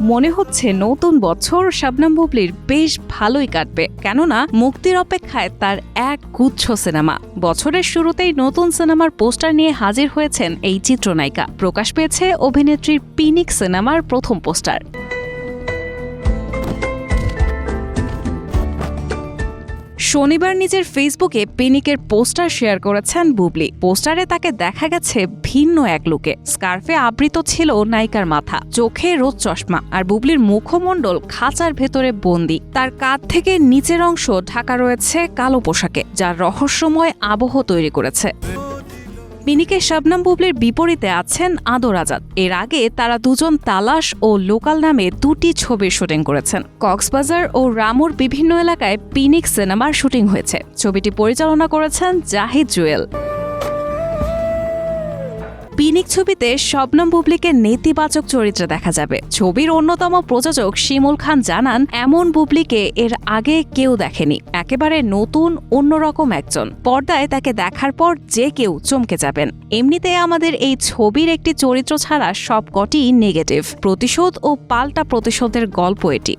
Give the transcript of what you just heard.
মনে হচ্ছে নতুন বছর শবনম বুবলির বেশ ভালোই কাটবে, কেননা মুক্তির অপেক্ষায় তার এক গুচ্ছ সিনেমা। বছরের শুরুতেই নতুন সিনেমার পোস্টার নিয়ে হাজির হয়েছেন এই চিত্রনায়িকা। প্রকাশ পেয়েছে অভিনেত্রীর পিনিক সিনেমার প্রথম পোস্টার। শনিবার নিজের ফেসবুকে পিনিকের পোস্টার শেয়ার করেছেন বুবলি। পোস্টারে তাকে দেখা গেছে ভিন্ন এক লুকে। স্কার্ফে আবৃত ছিল নায়িকার মাথা, চোখে রোদ চশমা, আর বুবলির মুখমণ্ডল খাঁচার ভেতরে বন্দি। তার কাঁধ থেকে নিচের অংশ ঢাকা রয়েছে কালো পোশাকে, যা রহস্যময় আবহ তৈরি করেছে। পিনিকে শবনম বুবলির বিপরীতে আছেন আদর আজাদ। এর আগে তারা দুজন তালাশ ও লোকাল নামে দুটি ছবির শুটিং করেছেন। কক্সবাজার ও রামুর বিভিন্ন এলাকায় পিনিক সিনেমার শুটিং হয়েছে। ছবিটি পরিচালনা করেছেন জাহিদ জুয়েল। পিনিক ছবিতে শবনম বুবলিকে নেতিবাচক চরিত্রে দেখা যাবে। ছবির অন্যতম প্রযোজক শিমুল খান জানান, এমন বুবলিকে এর আগে কেউ দেখেনি। একেবারে নতুন, অন্যরকম একজন। পর্দায় তাকে দেখার পর যে কেউ চমকে যাবেন। এমনিতে আমাদের এই ছবির একটি চরিত্র ছাড়া সবকটিই নেগেটিভ। প্রতিশোধ ও পাল্টা প্রতিশোধের গল্প এটি।